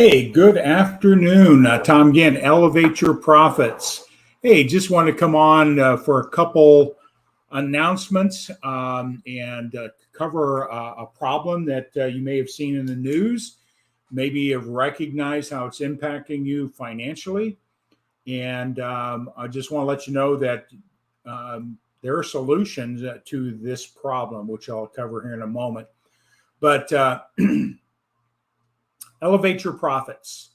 Hey, good afternoon. Tom Ginn, Elevate Your Profits. Hey, just want to come on for a couple announcements and cover a problem that you may have seen in the news, maybe have recognized how it's impacting you financially. And I just want to let you know that there are solutions to this problem, which I'll cover here in a moment. But elevate your profits.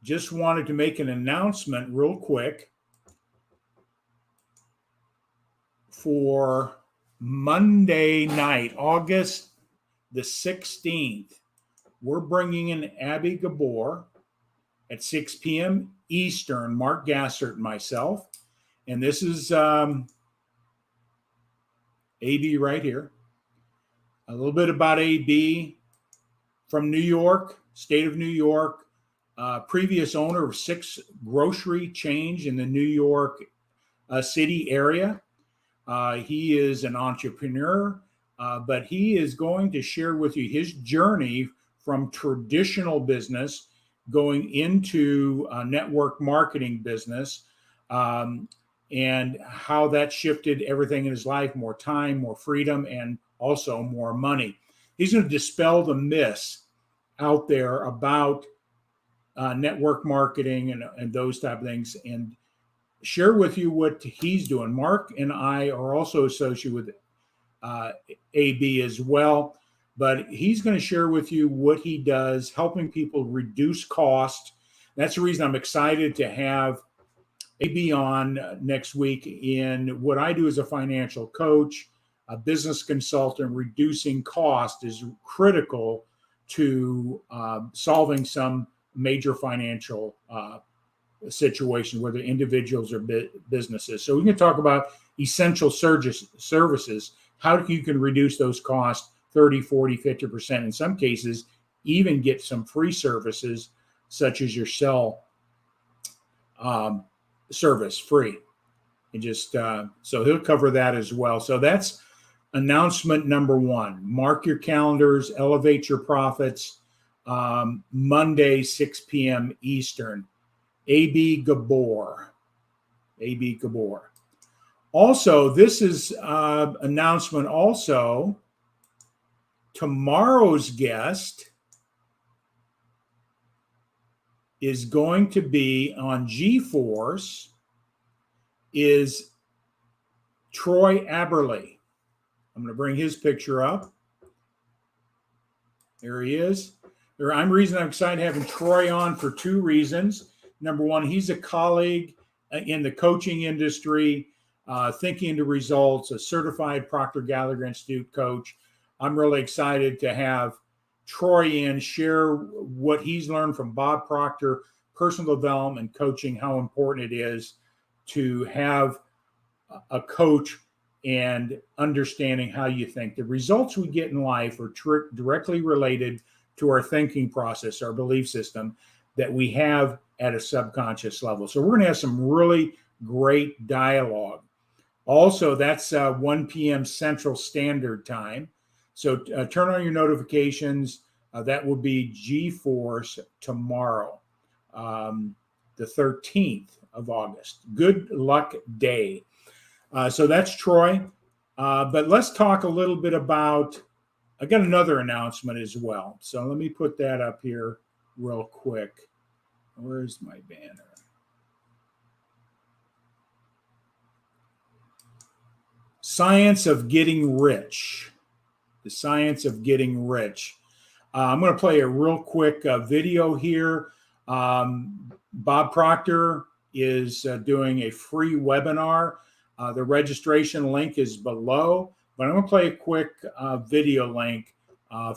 Just wanted to make an announcement real quick for Monday night, August the 16th. We're bringing in Abby Gabor at 6 p.m. Eastern, Mark Gassert and myself. And this is AB right here. A little bit about AB. From New York, state of New York, previous owner of 6 grocery chains in the New York city area. He is an entrepreneur, but he is going to share with you his journey from traditional business going into network marketing business and how that shifted everything in his life, more time, more freedom, and also more money. He's going to dispel the myths out there about network marketing and those type of things and share with you what he's doing. Mark and I are also associated with AB as well, but he's going to share with you what he does, helping people reduce cost. That's the reason I'm excited to have AB on next week. In what I do as a financial coach, a business consultant, reducing cost is critical to solving some major financial situation, whether individuals or businesses. So we can talk about essential services, how you can reduce those costs 30, 40, 50%. In some cases, even get some free services such as your cell service free. And just so he'll cover that as well. So that's announcement number 1. Mark your calendars, elevate your profits, Monday, 6 p.m. Eastern. AB Gabor. AB Gabor. Also, this is announcement also. Tomorrow's guest is going to be on G-Force is Troy Aberle. I'm going to bring his picture up. There he is. I'm excited having Troy on for 2 reasons. Number 1, he's a colleague in the coaching industry, thinking into results, a certified Proctor Gallagher Institute coach. I'm really excited to have Troy in, share what he's learned from Bob Proctor, personal development, coaching, how important it is to have a coach and understanding how you think. The results we get in life are directly related to our thinking process, our belief system that we have at a subconscious level. So we're going to have some really great dialogue. Also, that's 1 p.m. Central Standard Time. So turn on your notifications. That will be G-Force tomorrow, the 13th of August. Good luck day. So that's Troy. But let's talk a little bit about, I got another announcement as well. So let me put that up here real quick. Where's my banner? Science of Getting Rich. The Science of Getting Rich. I'm going to play a real quick video here. Bob Proctor is doing a free webinar. The registration link is below, but I'm going to play a quick video link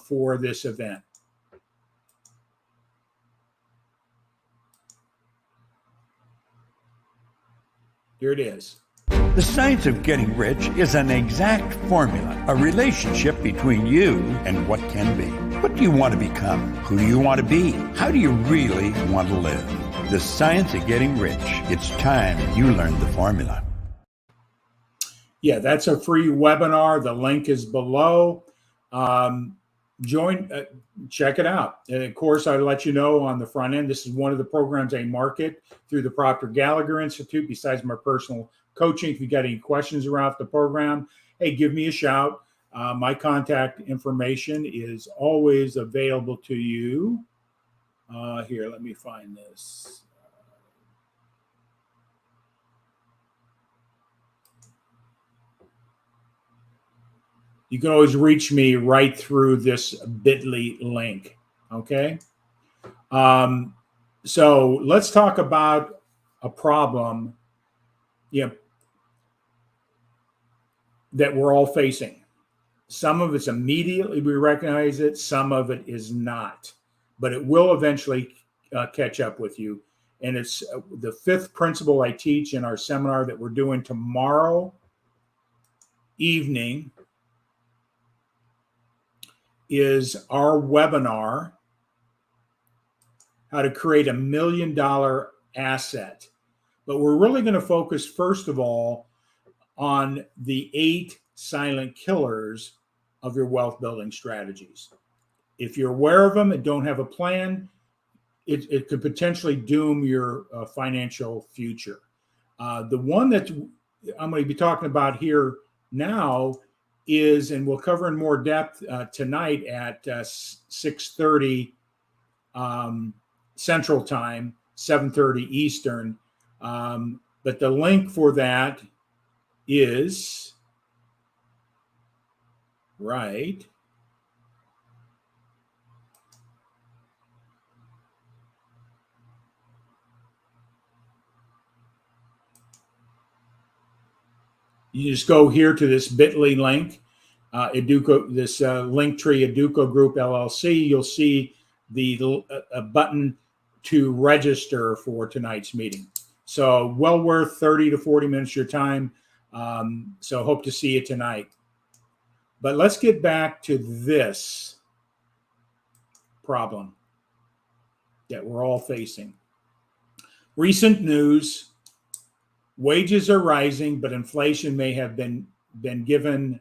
for this event. Here it is. The Science of Getting Rich is an exact formula, a relationship between you and what can be. What do you want to become? Who do you want to be? How do you really want to live? The Science of Getting Rich. It's time you learned the formula. Yeah, that's a free webinar. The link is below. join, check it out. And of course, I'll let you know on the front end. This is one of the programs I market through the Proctor Gallagher Institute, besides my personal coaching. If you got any questions around the program, hey, give me a shout. My contact information is always available to you. Here, let me find this. You can always reach me right through this bit.ly link. Okay. So let's talk about a problem, that we're all facing. Some of it's immediately we recognize it. Some of it is not, but it will eventually catch up with you. And it's the fifth principle I teach in our seminar that we're doing tomorrow evening is our webinar, how to create $1 million asset. But we're really going to focus, first of all, on the 8 silent killers of your wealth building strategies. If you're aware of them and don't have a plan, it could potentially doom your financial future. The one that I'm going to be talking about here now is, and we'll cover in more depth tonight at 6:30 Central Time, 7:30 Eastern. But the link for that is right. You just go here to this bit.ly link, Educo, this Linktree Educo Group LLC. You'll see the button to register for tonight's meeting. So well worth 30 to 40 minutes of your time. So hope to see you tonight. But let's get back to this problem that we're all facing. Recent news: wages are rising, but inflation may have been given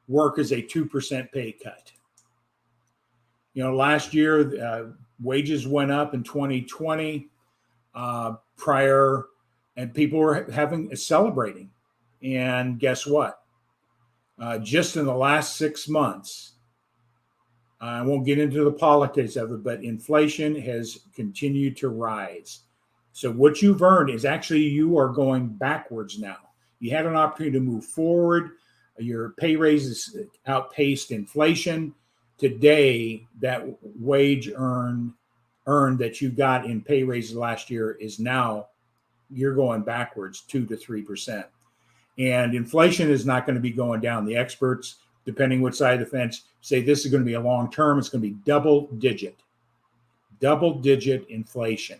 workers a 2% pay cut. Last year, wages went up in 2020 prior, and people were celebrating. And guess what? Just in the last 6 months, I won't get into the politics of it, but inflation has continued to rise. So what you've earned is actually you are going backwards now. You had an opportunity to move forward. Your pay raises outpaced inflation. Today, that wage earned that you got in pay raises last year is now, you're going backwards 2 to 3%. And inflation is not going to be going down. The experts, depending which side of the fence, say this is going to be a long term. It's going to be double digit inflation.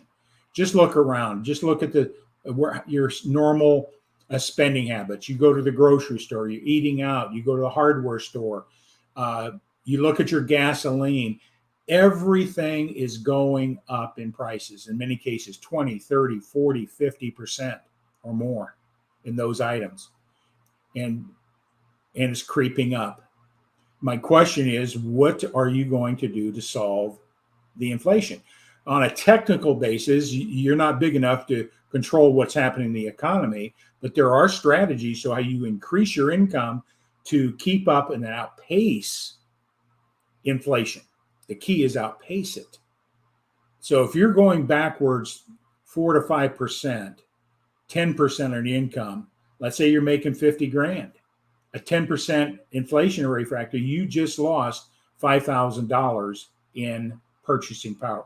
Just look around. Just look at your normal spending habits. You go to the grocery store, you're eating out, you go to the hardware store, you look at your gasoline. Everything is going up in prices. In many cases, 20, 30, 40, 50% or more in those items. And it's creeping up. My question is, what are you going to do to solve the inflation? On a technical basis, you're not big enough to control what's happening in the economy, but there are strategies so how you increase your income to keep up and outpace inflation. The key is outpace it. So if you're going backwards 4 to 5%, 10% on the income, let's say you're making 50 grand, a 10% inflationary factor, you just lost $5,000 in purchasing power.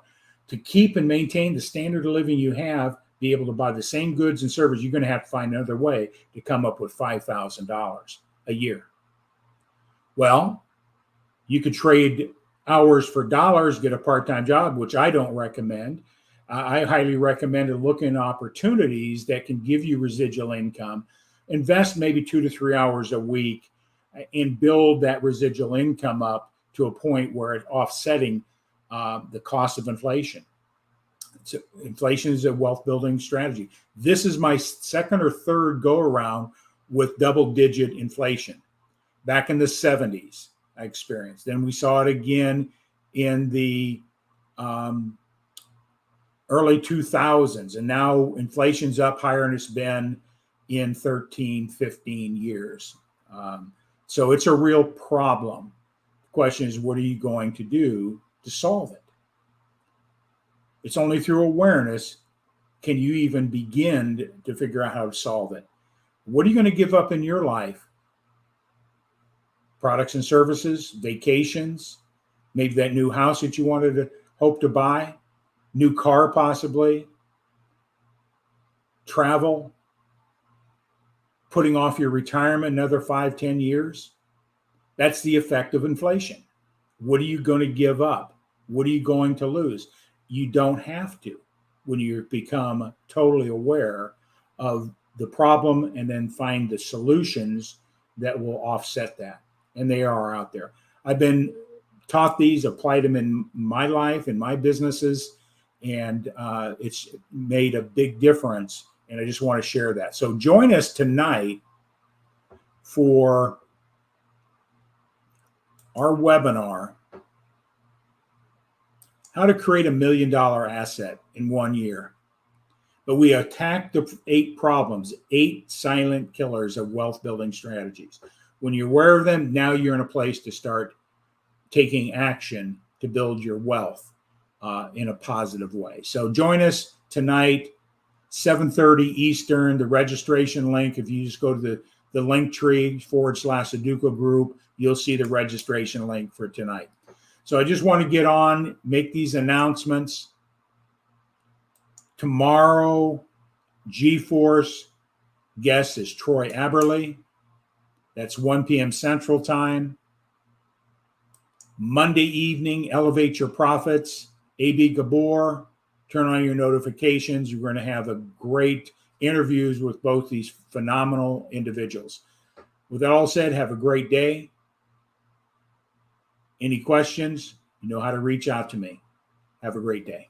To keep and maintain the standard of living you have, be able to buy the same goods and services, you're going to have to find another way to come up with $5,000 a year. Well, you could trade hours for dollars, get a part-time job, which I don't recommend. I highly recommend looking at opportunities that can give you residual income. Invest maybe 2 to 3 hours a week and build that residual income up to a point where it's offsetting the cost of inflation. So inflation is a wealth building strategy. This is my second or third go around with double digit inflation. Back in the 70s, experience. Then we saw it again in the early 2000s, and now inflation's up higher than it's been in 13, 15 years. So it's a real problem. The question is, what are you going to do to solve it? It's only through awareness can you even begin to figure out how to solve it. What are you going to give up in your life? Products and services, vacations, maybe that new house that you wanted to hope to buy, new car possibly, travel, putting off your retirement another 5-10 years. That's the effect of inflation. What are you going to give up? What are you going to lose? You don't have to when you become totally aware of the problem and then find the solutions that will offset that. And they are out there. I've been taught these, applied them in my life, in my businesses, and it's made a big difference. And I just want to share that. So join us tonight for our webinar, How to Create $1 Million Asset in 1 Year. But we attack the 8 problems, 8 silent killers of wealth building strategies. When you're aware of them, now you're in a place to start taking action to build your wealth in a positive way. So join us tonight, 7:30 Eastern. The registration link, if you just go to the Linktree/Sudoku group, you'll see the registration link for tonight. So I just want to get on, make these announcements. Tomorrow, G-Force guest is Troy Aberley. That's 1 p.m. Central Time. Monday evening, Elevate Your Profits. A.B. Gabor, turn on your notifications. You're going to have a great interviews with both these phenomenal individuals. With that all said, have a great day. Any questions? You know how to reach out to me. Have a great day.